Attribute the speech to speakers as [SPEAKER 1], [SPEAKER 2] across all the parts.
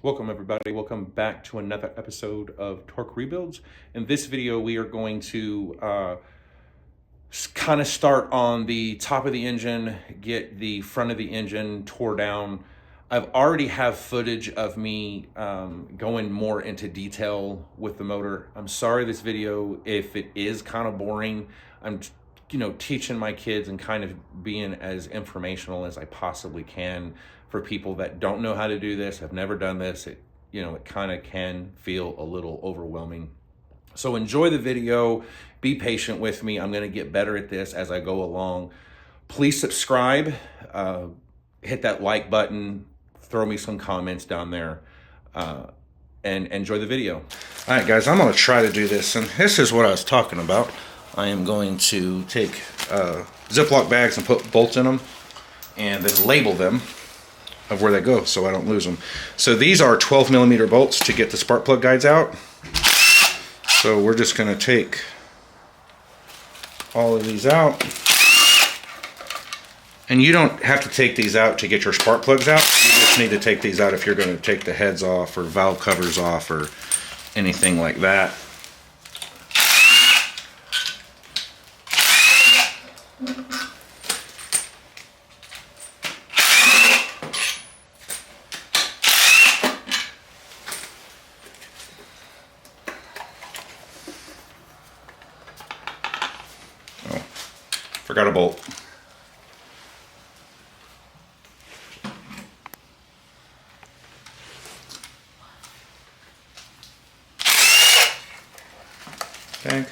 [SPEAKER 1] Welcome everybody, welcome back to another episode of Torque Rebuilds. In this video we are going to kind of start on the top of the engine, get the front of the engine tore down. I've already have footage of me going more into detail with the motor. I'm sorry this video if it is kind of boring. I'm teaching my kids and kind of being as informational as I possibly can for people that don't know how to do this, have never done this. It kind of can feel a little overwhelming. So enjoy the video, be patient with me. I'm gonna get better at this as I go along. Please subscribe, hit that like button, throw me some comments down there, and enjoy the video.
[SPEAKER 2] All right, guys, I'm going to try to do this, and this is what I was talking about. I am going to take Ziploc bags and put bolts in them, and then label them of where they go so I don't lose them. So these are 12mm bolts to get the spark plug guides out. So we're just going to take all of these out. And you don't have to take these out to get your spark plugs out. You just need to take these out if you're going to take the heads off or valve covers off or anything like that. Oh, forgot a bolt. Okay.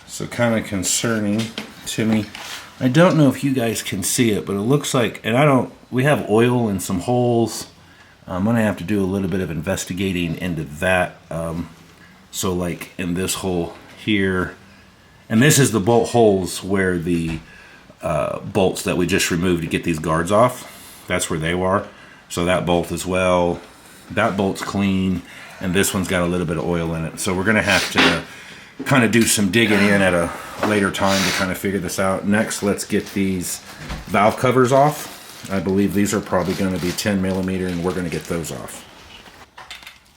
[SPEAKER 2] So kind of concerning to me. I don't know if you guys can see it, but it looks like, and we have oil in some holes. I'm gonna have to do a little bit of investigating into that. So like in this hole here, and this is the bolt holes where the bolts that we just removed to get these guards off. That's where they were. So that bolt as well. That bolt's clean, and this one's got a little bit of oil in it. So we're gonna have to kind of do some digging in at a later time to kind of figure this out. Next, let's get these valve covers off. I believe these are probably going to be 10mm, and we're going to get those off.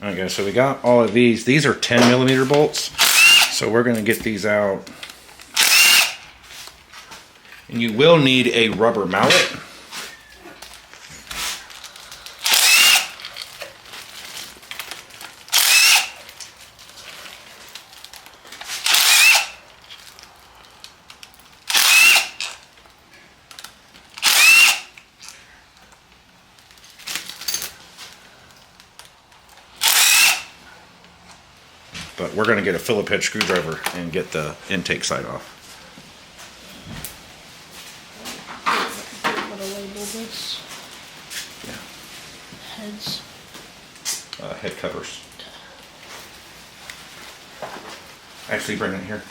[SPEAKER 2] All right, guys, so we got all of these. These are 10mm bolts, so we're going to get these out. And you will need a rubber mallet. But we're going to get a Phillips head screwdriver and get the intake side off.
[SPEAKER 3] I'm gonna label this.
[SPEAKER 2] Yeah.
[SPEAKER 3] Heads.
[SPEAKER 2] Head covers. Actually, bring it here.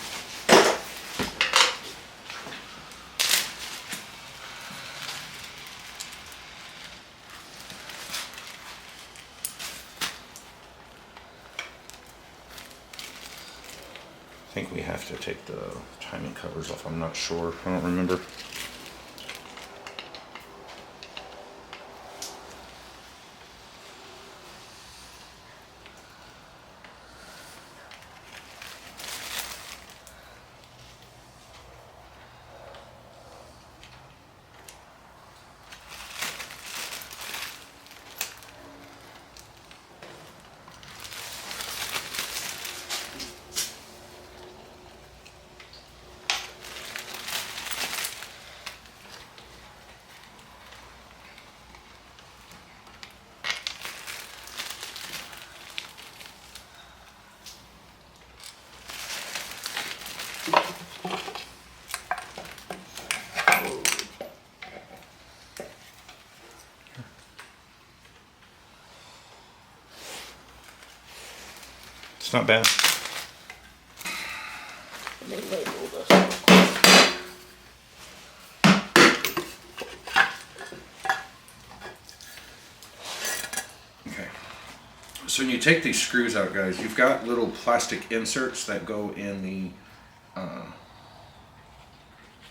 [SPEAKER 2] I think we have to take the timing covers off. I'm not sure. I don't remember. It's not bad.
[SPEAKER 3] Let me label this.
[SPEAKER 2] Okay. So when you take these screws out, guys, you've got little plastic inserts that go in the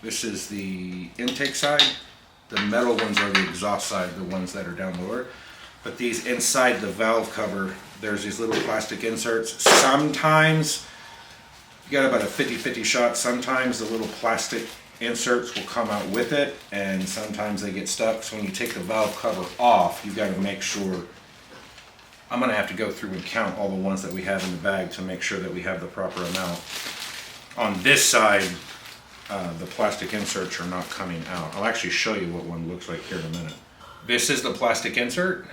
[SPEAKER 2] This is the intake side. The metal ones are the exhaust side, the ones that are down lower. But these inside the valve cover, there's these little plastic inserts. Sometimes, you got about a 50-50 shot. Sometimes the little plastic inserts will come out with it, and sometimes they get stuck. So when you take the valve cover off, you've got to make sure. I'm gonna have to go through and count all the ones that we have in the bag to make sure that we have the proper amount. On this side, the plastic inserts are not coming out. I'll actually show you what one looks like here in a minute. This is the plastic insert.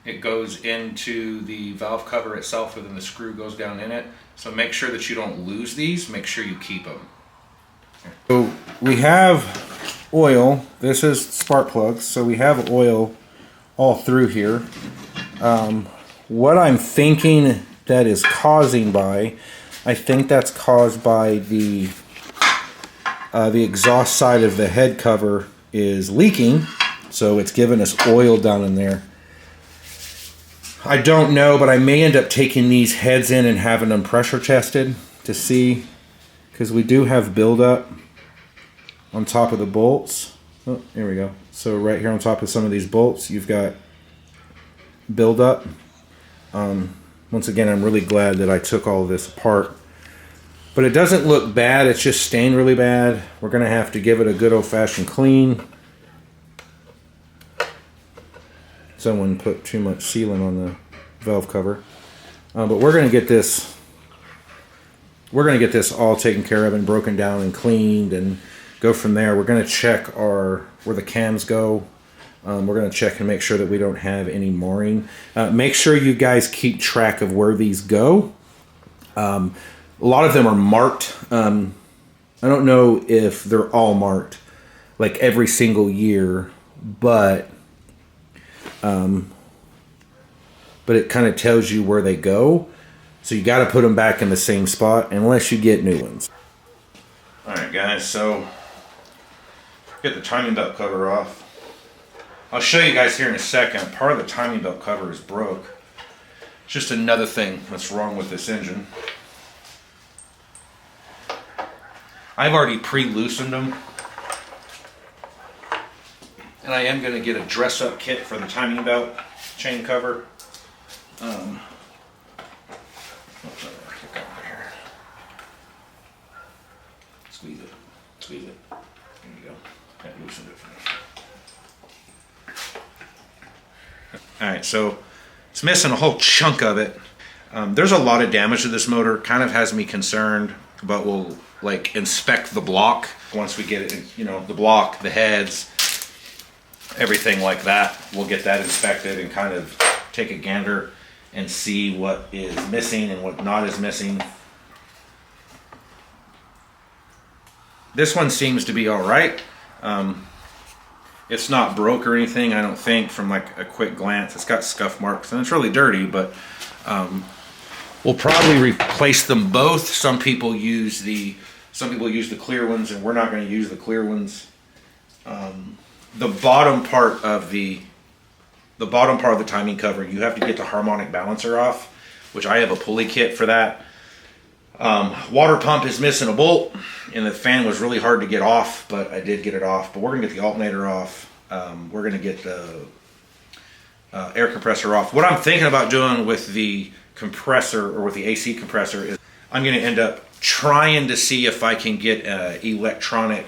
[SPEAKER 2] It goes into the valve cover itself, and then the screw goes down in it. So make sure that you don't lose these. Make sure you keep them. So we have oil. This is spark plugs. So we have oil all through here. What I'm thinking that is causing by, I think that's caused by the exhaust side of the head cover is leaking, so it's giving us oil down in there. I don't know, but I may end up taking these heads in and having them pressure tested to see, because we do have buildup on top of the bolts. Oh, here we go. So right here on top of some of these bolts, you've got buildup. Once again, I'm really glad that I took all of this apart. But it doesn't look bad, it's just stained really bad. We're gonna have to give it a good old-fashioned clean. Someone put too much sealant on the valve cover. But we're gonna get this all taken care of and broken down and cleaned and go from there. We're gonna check where the cams go. We're going to check and make sure that we don't have any mooring. Make sure you guys keep track of where these go. A lot of them are marked. I don't know if they're all marked like every single year, but it kind of tells you where they go. So you got to put them back in the same spot unless you get new ones. All right, guys, so get the timing belt cover off. I'll show you guys here in a second. Part of the timing belt cover is broke. It's just another thing that's wrong with this engine. I've already pre-loosened them. And I am going to get a dress-up kit for the timing belt chain cover. Squeeze it. Squeeze it. There you go. That loosened it for me. Alright, so it's missing a whole chunk of it. There's a lot of damage to this motor. Kind of has me concerned, but we'll like inspect the block once we get it, the block, the heads, everything like that. We'll get that inspected and kind of take a gander and see what is missing and what not is missing. This one seems to be alright. It's not broke or anything, I don't think, from like a quick glance. It's got scuff marks and it's really dirty, but we'll probably replace them both. Some people use the clear ones, and we're not going to use the clear ones. The bottom part of the timing cover, you have to get the harmonic balancer off, which I have a pulley kit for that. Water pump is missing a bolt, and the fan was really hard to get off, but I did get it off. But we're gonna get the alternator off. We're gonna get the air compressor off. What I'm thinking about doing with the compressor, or with the AC compressor, is I'm gonna end up trying to see if I can get an electronic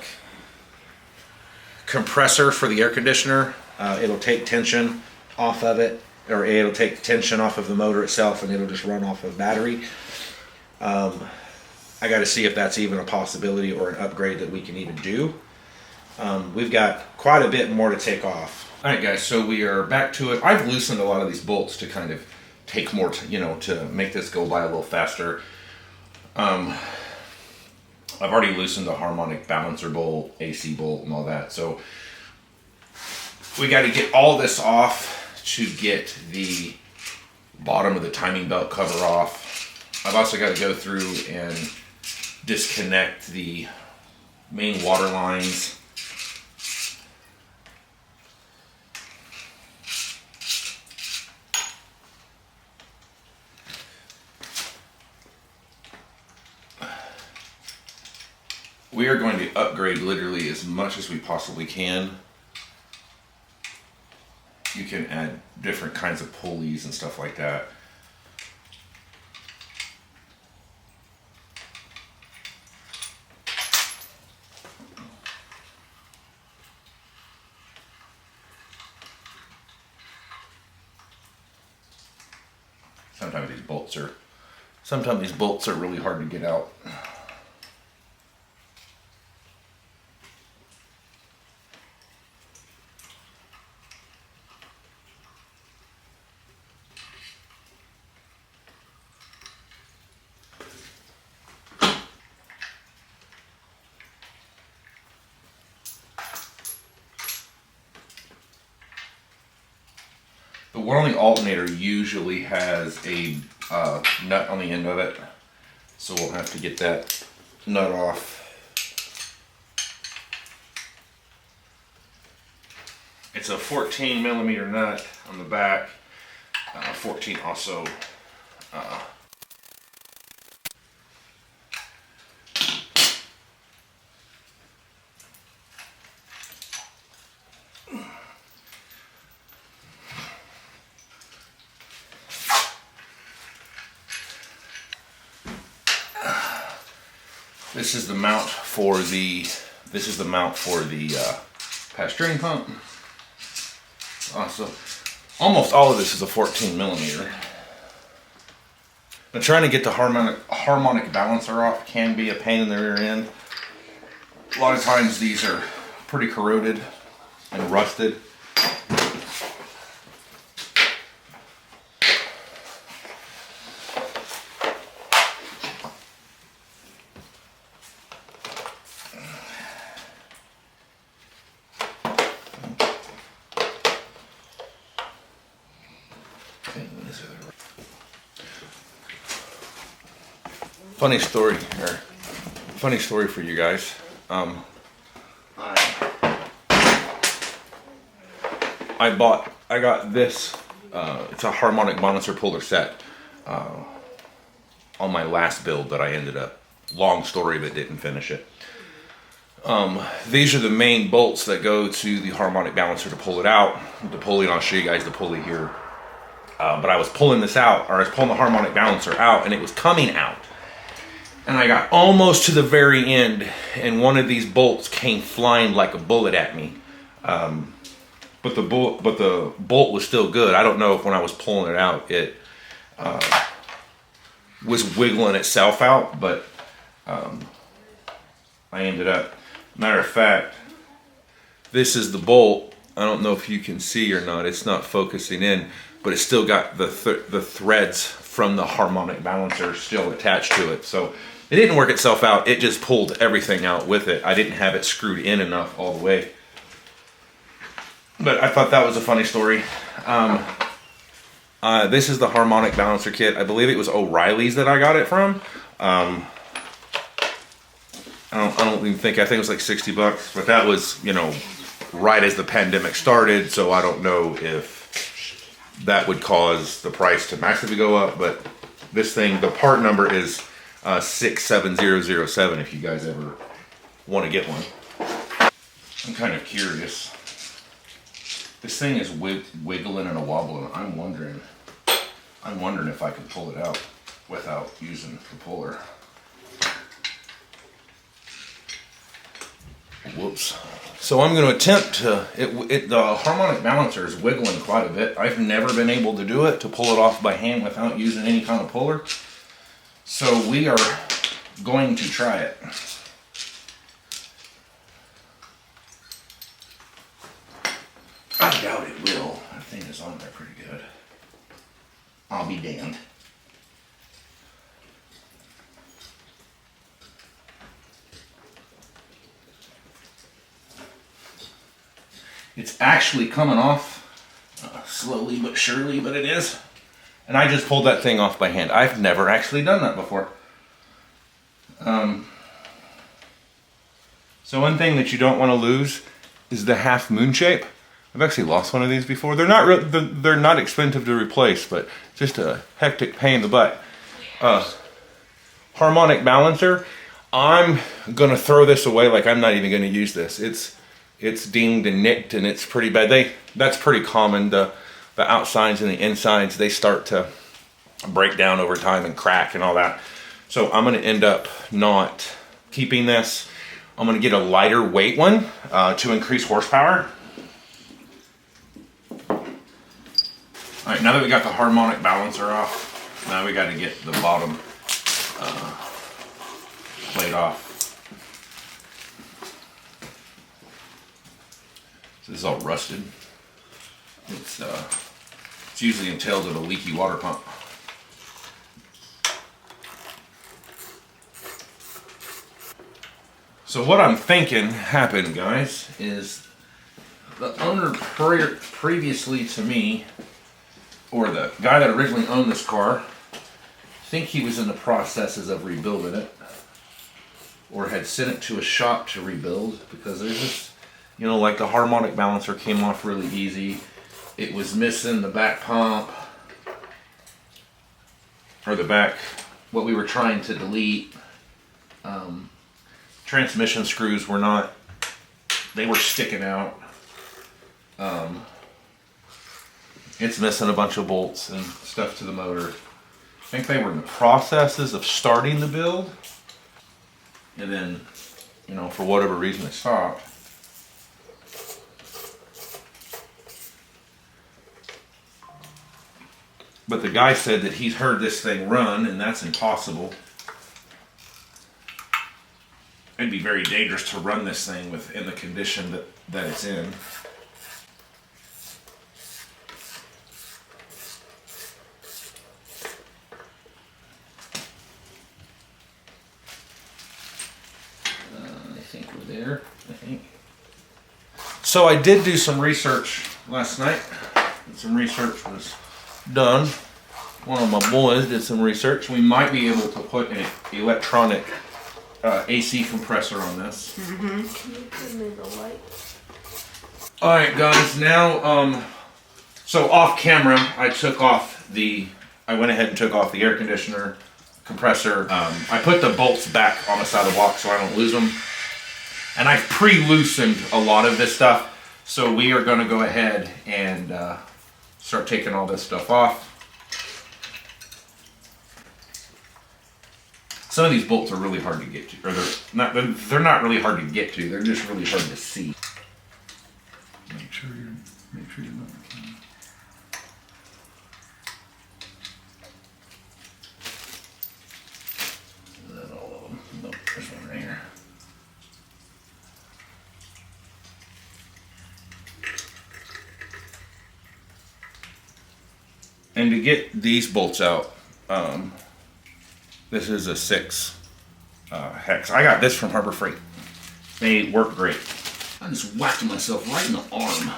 [SPEAKER 2] compressor for the air conditioner. It'll take tension off of it, or it'll take tension off of the motor itself, and it'll just run off of battery. I got to see if that's even a possibility or an upgrade that we can even do. We've got quite a bit more to take off. All right, guys, so we are back to it. I've loosened a lot of these bolts to kind of take more, to make this go by a little faster. I've already loosened the harmonic balancer bolt, AC bolt, and all that. So we got to get all this off to get the bottom of the timing belt cover off. I've also got to go through and disconnect the main water lines. we are going to upgrade literally as much as we possibly can. You can add different kinds of pulleys and stuff like that. Sometimes these bolts are really hard to get out. The one on the alternator usually has a nut on the end of it, so we'll have to get that nut off. It's a 14 millimeter nut on the back, 14 also. This is the mount for the pass steering pump. Also, almost all of this is a 14 millimeter. Now, trying to get the harmonic balancer off can be a pain in the rear end. A lot of times these are pretty corroded and rusted. Funny story for you guys. I got this. It's a harmonic balancer puller set on my last build that I ended up. Long story, but didn't finish it. These are the main bolts that go to the harmonic balancer to pull it out. The pulley, and I'll show you guys the pulley here. But I was pulling this out, or I was pulling the harmonic balancer out, and it was coming out. And I got almost to the very end, and one of these bolts came flying like a bullet at me. But the bolt was still good. I don't know if when I was pulling it out, it was wiggling itself out, but I ended up. Matter of fact, this is the bolt. I don't know if you can see or not. It's not focusing in, but it's still got the threads from the harmonic balancer still attached to it. So it didn't work itself out. It just pulled everything out with it. I didn't have it screwed in enough all the way. But I thought that was a funny story. This is the harmonic balancer kit. I believe it was O'Reilly's that I got it from. I don't even think, I think it was like 60 bucks, but that was, you know, right as the pandemic started. So I don't know if that would cause the price to massively go up, but this thing, the part number is 67007 if you guys ever want to get one. I'm kind of curious. This thing is wiggling and a wobbling. I'm wondering if I can pull it out without using the puller. Whoops. So I'm going to attempt to, the harmonic balancer is wiggling quite a bit. I've never been able to do it, to pull it off by hand without using any kind of puller. So we are going to try it. I doubt it will. That thing is on there pretty good. I'll be damned. It's actually coming off slowly but surely, but it is. And I just pulled that thing off by hand. I've never actually done that before. So one thing that you don't want to lose is the half moon shape. I've actually lost one of these before. They're not expensive to replace, but just a hectic pain in the butt. Harmonic balancer.
[SPEAKER 1] I'm gonna throw this away. Like, I'm not even gonna use this. It's dinged and nicked and it's pretty bad. That's pretty common. The outsides and the insides, they start to break down over time and crack and all that. So I'm gonna end up not keeping this. I'm gonna get a lighter weight one to increase horsepower. All right, now that we got the harmonic balancer off, now we gotta get the bottom plate off. So this is all rusted. It's usually entails of a leaky water pump. So what I'm thinking happened, guys, is the owner previously to me, or the guy that originally owned this car, I think he was in the processes of rebuilding it, or had sent it to a shop to rebuild, because there's just, you know, like the harmonic balancer came off really easy. It was missing the back pump, or the back, what we were trying to delete. Transmission screws were not, they were sticking out. It's missing a bunch of bolts and stuff to the motor. I think they were in the processes of starting the build, and then, you know, for whatever reason it stopped. But the guy said that he's heard this thing run, and that's impossible. It'd be very dangerous to run this thing in the condition that it's in. I think we're there, I think. So I did do some research last night. Some research was done. One of my boys did some research. We might be able to put an electronic AC compressor on this.
[SPEAKER 3] Mm-hmm. Can you give me the light?
[SPEAKER 1] All right, guys. Now, so off camera, I went ahead and took off the air conditioner, compressor. I put the bolts back on the side of the walk so I don't lose them. And I've pre-loosened a lot of this stuff. So we are going to go ahead and start taking all this stuff off. Some of these bolts are really hard to get to, or they're not really hard to get to. They're just really hard to see. Make sure you're not. Is that all of them? Nope, there's one right here. And to get these bolts out, this is a 6 hex. I got this from Harbor Freight. They work great. I just whacked myself right in the arm.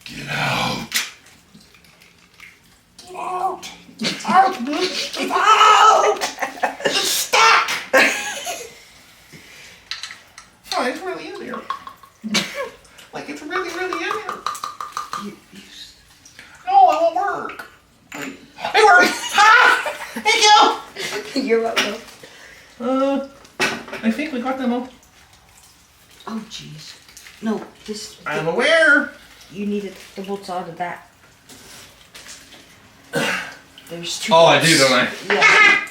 [SPEAKER 1] Get out. Get out. Get out, bitch. Get out. It's stuck. Oh, it's really in there. Like, it's really, really in there. No, it won't work. Wait. It works. Thank you.
[SPEAKER 3] You're welcome.
[SPEAKER 1] I think we got them all.
[SPEAKER 3] Oh, jeez. No, this.
[SPEAKER 1] I'm aware.
[SPEAKER 3] You needed the bolts out of that. There's 2.
[SPEAKER 1] Oh, I do, don't I?
[SPEAKER 3] Yeah.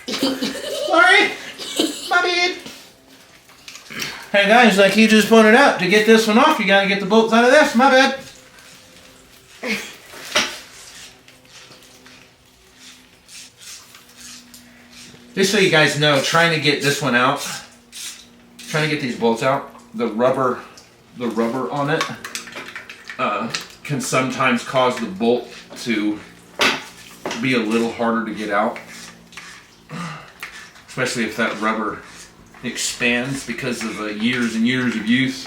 [SPEAKER 1] Sorry. My bad. Hey guys, like you just pointed out, to get this one off, you gotta get the bolts out of this. My bad. Just so you guys know, trying to get this one out, trying to get these bolts out, the rubber on it can sometimes cause the bolt to be a little harder to get out, especially if that rubber expands because of years and years of use.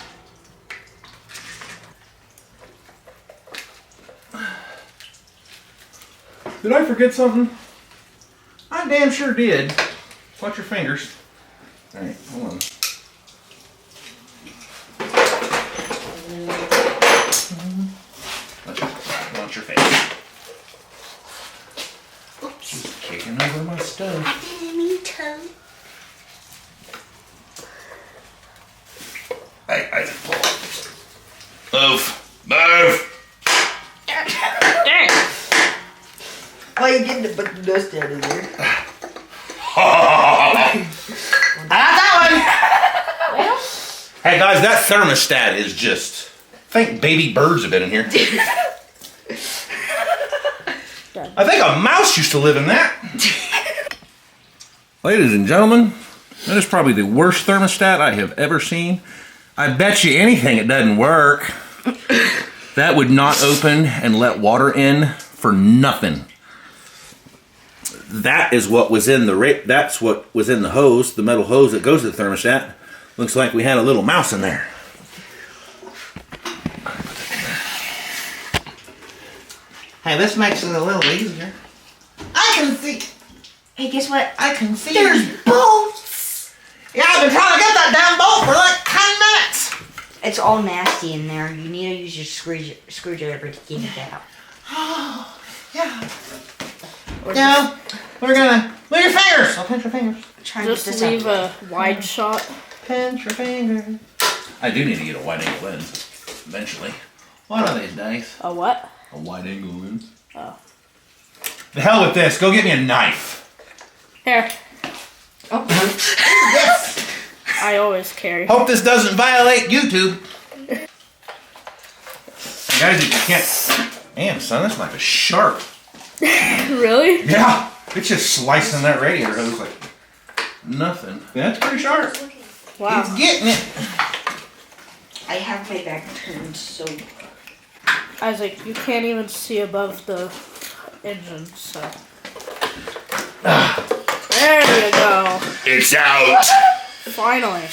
[SPEAKER 1] Did I forget something? I damn sure did. Watch your fingers. Alright, hold on. Watch your face. Oops. She's kicking over my stuff.
[SPEAKER 3] I didn't mean to. Go stand in there.
[SPEAKER 1] I got that one! Hey guys, that thermostat is just... I think baby birds have been in here. I think a mouse used to live in that.
[SPEAKER 2] Ladies and gentlemen, that is probably the worst thermostat I have ever seen. I bet you anything it doesn't work. That would not open and let water in for nothing. That is what was in the that's what was in the hose, the metal hose that goes to the thermostat. Looks like we had a little mouse in there.
[SPEAKER 4] Hey, this makes it a little easier. I can see.
[SPEAKER 3] Hey, guess what?
[SPEAKER 4] I can see.
[SPEAKER 3] There's bolts.
[SPEAKER 4] Yeah, I've been trying to get that damn bolt for like 10 minutes.
[SPEAKER 3] It's all nasty in there. You need to use your screwdriver to get it out.
[SPEAKER 4] Yeah. Yeah. We're gonna move your fingers. I'll pinch your fingers.
[SPEAKER 3] Try and get
[SPEAKER 5] Just
[SPEAKER 3] this
[SPEAKER 5] leave
[SPEAKER 3] out.
[SPEAKER 5] a wide shot.
[SPEAKER 4] Pinch your fingers.
[SPEAKER 2] I do need to get a wide angle lens eventually.
[SPEAKER 4] One of these days.
[SPEAKER 5] A what?
[SPEAKER 2] A wide angle lens.
[SPEAKER 5] Oh.
[SPEAKER 1] The hell with this. Go get me a knife.
[SPEAKER 5] Here.
[SPEAKER 3] Oh.
[SPEAKER 4] Yes.
[SPEAKER 5] I always carry.
[SPEAKER 1] Hope this doesn't violate YouTube. Guys, if you can't... Damn, son, that's like a sharp.
[SPEAKER 5] Really?
[SPEAKER 1] Yeah. It's just slicing that radiator. It looks like nothing. That's pretty sharp.
[SPEAKER 5] Wow.
[SPEAKER 4] He's getting it.
[SPEAKER 3] I have my back turned, so...
[SPEAKER 5] Isaac, you can't even see above the engine, so. There you go.
[SPEAKER 1] It's out.
[SPEAKER 5] Finally.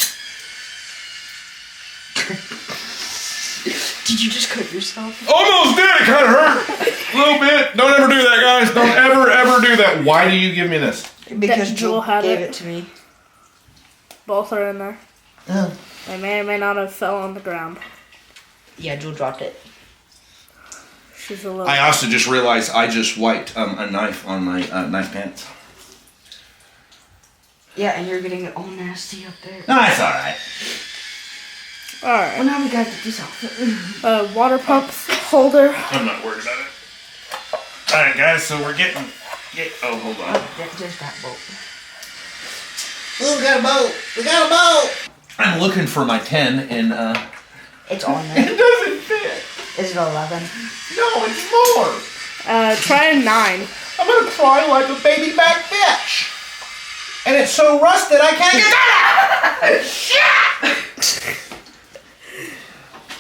[SPEAKER 3] Did you just cut yourself?
[SPEAKER 1] Almost did. It kind of hurt. A little bit. Don't ever do that, guys. Don't ever do that. Why do you give me this?
[SPEAKER 3] Because
[SPEAKER 5] That
[SPEAKER 3] Joel
[SPEAKER 5] Joel had
[SPEAKER 3] gave
[SPEAKER 5] it.
[SPEAKER 3] it to me.
[SPEAKER 5] Both are in there.
[SPEAKER 4] Oh.
[SPEAKER 5] They may or may not have fell on the ground.
[SPEAKER 3] Yeah, Joel dropped it.
[SPEAKER 5] She's a little.
[SPEAKER 1] I also just realized I just wiped a knife on my knife pants.
[SPEAKER 3] Yeah, and you're getting it all nasty up there.
[SPEAKER 1] No, that's all right.
[SPEAKER 3] Well,
[SPEAKER 5] Alright.
[SPEAKER 3] now we gotta get this out.
[SPEAKER 5] Water pump holder.
[SPEAKER 1] I'm not worried about it. All right, guys. So we're getting. Oh, hold on.
[SPEAKER 3] Just that bolt.
[SPEAKER 4] Ooh, we got a boat. We got a boat.
[SPEAKER 1] I'm looking for my 10 and
[SPEAKER 3] It's on there.
[SPEAKER 1] it doesn't fit.
[SPEAKER 3] Is it 11?
[SPEAKER 1] No, it's more.
[SPEAKER 5] Try a 9.
[SPEAKER 1] I'm gonna cry like a baby back bitch. And it's so rusted I can't get that out. Shit!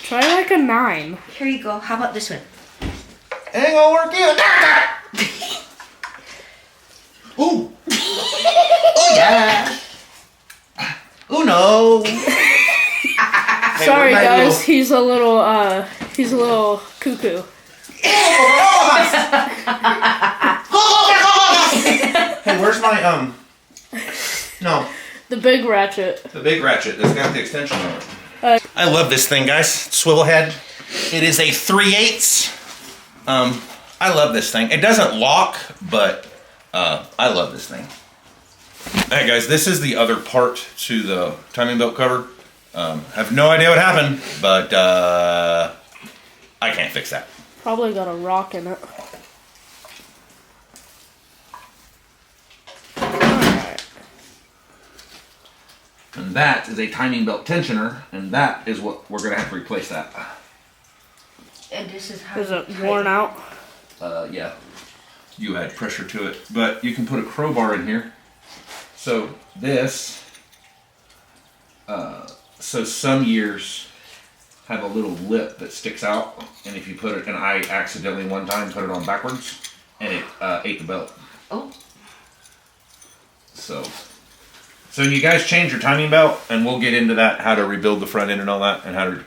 [SPEAKER 5] Try like a 9.
[SPEAKER 3] Here you go. How about this one?
[SPEAKER 1] It ain't gonna work either. Ooh.
[SPEAKER 4] Oh yeah.
[SPEAKER 1] Ooh no.
[SPEAKER 5] Sorry
[SPEAKER 1] where'd my
[SPEAKER 5] guys,
[SPEAKER 1] little-
[SPEAKER 5] he's a little cuckoo.
[SPEAKER 1] Hey, where's my no,
[SPEAKER 5] The big ratchet.
[SPEAKER 1] the big ratchet that's got the extension on it. I love this thing, guys. Swivel head. It is a 3/8. I love this thing. It doesn't lock, but I love this thing. Alright guys, this is the other part to the timing belt cover. Have no idea what happened, but I can't fix that.
[SPEAKER 5] Probably got a rock in it. Alright.
[SPEAKER 1] And that is a timing belt tensioner, and that is what we're gonna have to replace that.
[SPEAKER 3] And this is how
[SPEAKER 5] Is it worn out?
[SPEAKER 1] Yeah. You add pressure to it, but you can put a crowbar in here. So this, so some years have a little lip that sticks out, and if you put it, and I accidentally one time put it on backwards, and it ate the belt.
[SPEAKER 3] Oh.
[SPEAKER 1] So you guys change your timing belt, and we'll get into that, how to rebuild the front end and all that, and how to,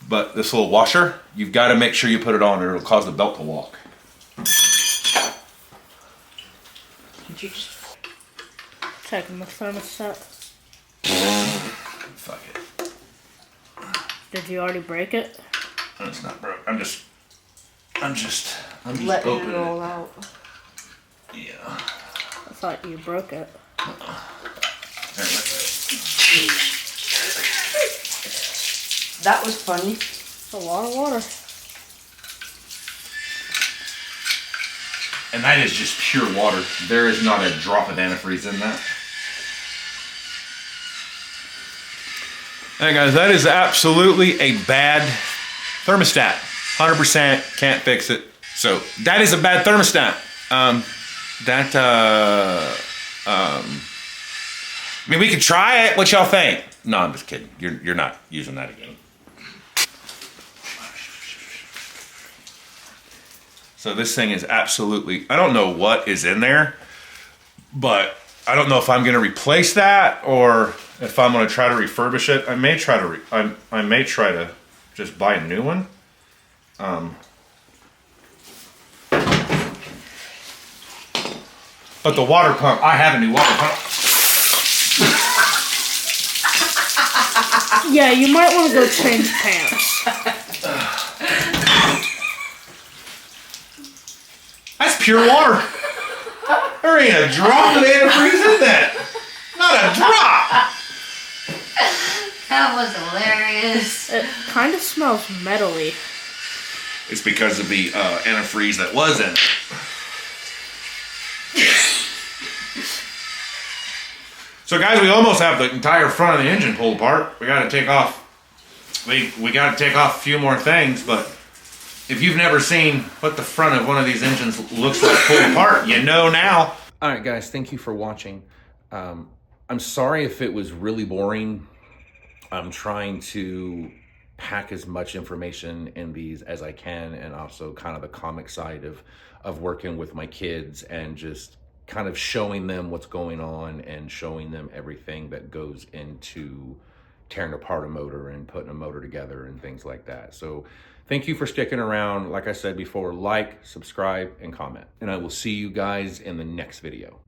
[SPEAKER 1] but this little washer, you've got to make sure you put it on, or it'll cause the belt to walk.
[SPEAKER 3] Did you just...
[SPEAKER 5] Checking the thermostat.
[SPEAKER 1] Fuck it.
[SPEAKER 5] Did you already break it?
[SPEAKER 1] It's not broke. I'm just
[SPEAKER 3] letting
[SPEAKER 1] opening
[SPEAKER 3] it roll out?
[SPEAKER 1] Yeah.
[SPEAKER 5] I thought you broke it.
[SPEAKER 3] That was funny.
[SPEAKER 5] It's a lot of water.
[SPEAKER 2] And that is just pure water. There is not a drop of antifreeze in that.
[SPEAKER 1] Hey guys, that is absolutely a bad thermostat. 100% can't fix it. So that is a bad thermostat. I mean, we could try it. What y'all think? No, I'm just kidding. You're not using that again. So this thing is absolutely, I don't know what is in there, but I don't know if I'm going to replace that or if I'm going to try to refurbish it. I may try to I may try to just buy a new one. But the water pump, I have a new water pump.
[SPEAKER 5] Yeah, you might want to go change pants.
[SPEAKER 1] That's pure water. There ain't a drop of antifreeze in that. Not a drop.
[SPEAKER 3] That was hilarious.
[SPEAKER 5] It kind of smells metally.
[SPEAKER 1] It's because of the antifreeze that was in it. So guys, we almost have the entire front of the engine pulled apart. We got to take off. We got to take off a few more things, but if you've never seen what the front of one of these engines looks like pulled apart, you know now. All right, guys, thank you for watching. I'm sorry if it was really boring. I'm trying to pack as much information in these as I can, and also kind of the comic side of working with my kids and just kind of showing them what's going on and showing them everything that goes into tearing apart a motor and putting a motor together and things like that. So thank you for sticking around. Like I said before, like, subscribe, and comment. And I will see you guys in the next video.